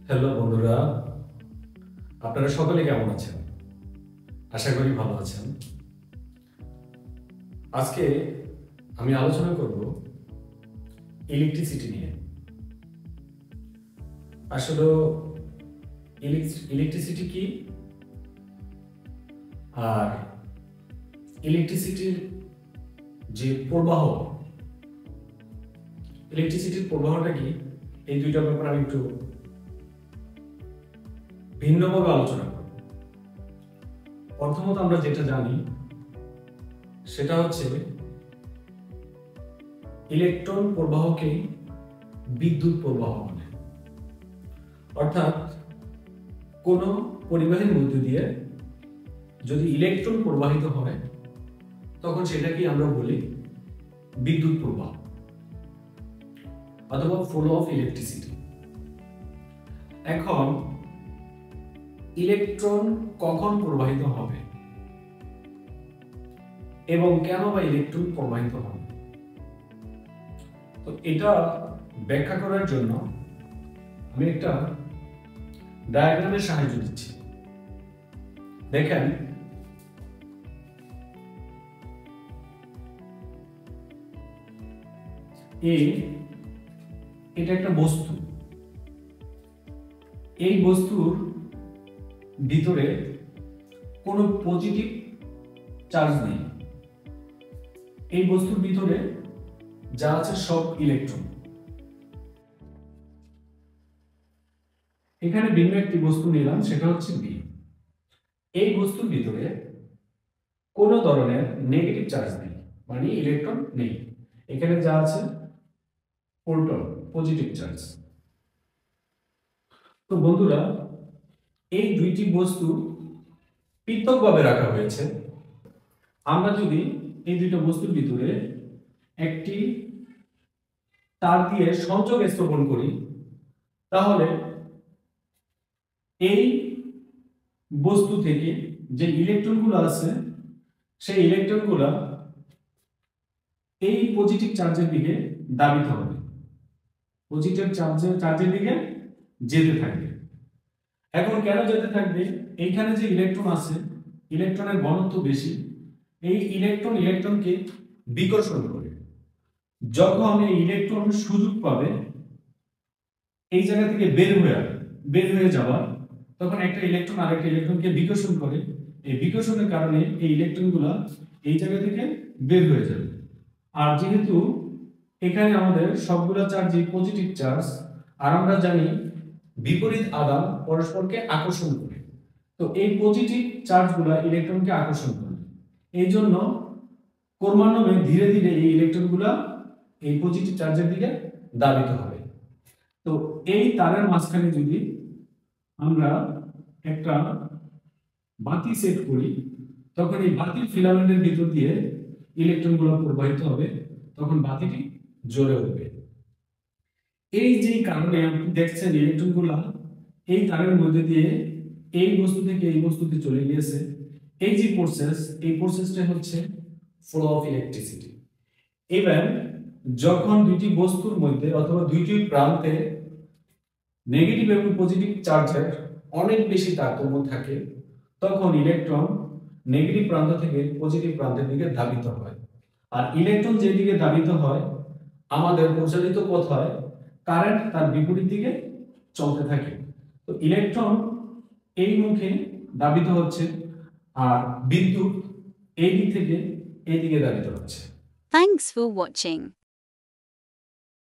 Hello বন্ধুরা, আপনারা সকলে কেমন আছেন? আশা করি ভালো আছেন। আজকে আমি আলোচনা করব ইলেকট্রিসিটি নিয়ে। আসলে ইলেকট্রিসিটি কি, আর ইলেকট্রিসিটির যে প্রবাহ, ইলেকট্রিসিটির প্রবাহটা কি, এই দুইটা ব্যাপারে আমি একটু ভিন্নভাবে আলোচনা করব। প্রথমত আমরা যেটা জানি সেটা হচ্ছে ইলেকট্রন প্রবাহকে বিদ্যুৎ প্রবাহ বলে। অর্থাৎ কোন পরিবাহীর মধ্যে দিয়ে যদি ইলেকট্রন প্রবাহিত হয় তখন সেটাকে আমরা বলি বিদ্যুৎ প্রবাহ অথবা ফ্লো অফ ইলেকট্রিসিটি। এখন ইলেকট্রন কখন প্রবাহিত হবে এবং কেন বা ইলেকট্রন প্রবাহিত হবে, তো এটা ব্যাখ্যা করার জন্য আমি একটা ডায়াগ্রামের সাহায্য দিচ্ছি। দেখেন, এটা একটা বস্তু। এই বস্তুর ভিতরে কোনো পজিটিভ চার্জ নেই। এই বস্তুর ভিতরে যা আছে সব ইলেকট্রন। এখানে ভিন্ন একটি বস্তু নিলাম, সেটা হচ্ছে বি। এই বস্তুর ভিতরে কোনো ধরনের নেগেটিভ চার্জ নেই, মানে ইলেকট্রন নেই। এখানে যা আছে প্রোটন, পজিটিভ চার্জ। তো বন্ধুরা, এই দুইটি বস্তু পৃথকভাবে রাখা হয়েছে। আমরা যদি এই দুইটা বস্তুর ভিতরে একটি তার দিয়ে সংযোগ স্থাপন করি, তাহলে এই বস্তু থেকে যে ইলেকট্রনগুলো আছে সেই ইলেকট্রনগুলো এই পজিটিভ চার্জের দিকে দাবিত হবে, পজিটিভ চার্জের দিকে যেতে থাকবে। এখন কেন যেতে থাকবে? এইখানে যে ইলেকট্রন আছে, ইলেকট্রনের ঘনত্ব বেশি। এই ইলেকট্রনকে বিকর্ষণ করে। যখন এই ইলেকট্রন সুযোগ পাবে এই জায়গা থেকে বের হয়ে যাওয়ার, তখন একটা ইলেকট্রন আরেকটা ইলেকট্রনকে বিকর্ষণ করে। এই বিকর্ষণের কারণে এই ইলেকট্রনগুলো এই জায়গা থেকে বের হয়ে যাবে। আর যেহেতু এখানে আমাদের সবগুলা চার্জই পজিটিভ চার্জ, আর আমরা জানি বিপরীত আধান পরস্পরকে আকর্ষণ করে, তো এই পজিটিভ চার্জগুলো ইলেকট্রনকে আকর্ষণ করে। এই জন্য ক্রমান্বয়ে ধীরে ধীরে এই ইলেকট্রনগুলো এই পজিটিভ চার্জের দিকে দাবিত হবে। তো এই তারের মাঝখানে যদি আমরা একটা বাতি সেট করি, তখন এই বাতির ফিলামেন্টের ভিতর দিয়ে ইলেকট্রনগুলো প্রবাহিত হবে, তখন বাতিটি জ্বলে উঠবে। এই যে কারণে আপনি দেখছেন ইলেকট্রনগুলো এই তারের মধ্যে দিয়ে এই বস্তু থেকে এই বস্তুতে চলে গিয়েছে। এই যে প্রসেস, এই প্রসেসটা হচ্ছে ফ্লো অফ ইলেকট্রিসিটি। এবার যখন দুইটি বস্তুর মধ্যে অথবা দুইটি প্রান্তে নেগেটিভ এবং পজিটিভ চার্জের অনেক বেশি তারতম্য থাকে, তখন ইলেকট্রন নেগেটিভ প্রান্ত থেকে পজিটিভ প্রান্তের দিকে ধাবিত হয়। আর ইলেকট্রন যেদিকে ধাবিত হয়, আমাদের প্রচলিত পথ হয় কারেন্ট তার বিপরীত দিকে চলতে থাকে। তো ইলেকট্রন এই মুখে ধাবিত হচ্ছে, আর বিদ্যুৎ এই দিক থেকে এই দিকে ধাবিত হচ্ছে। Thanks for watching.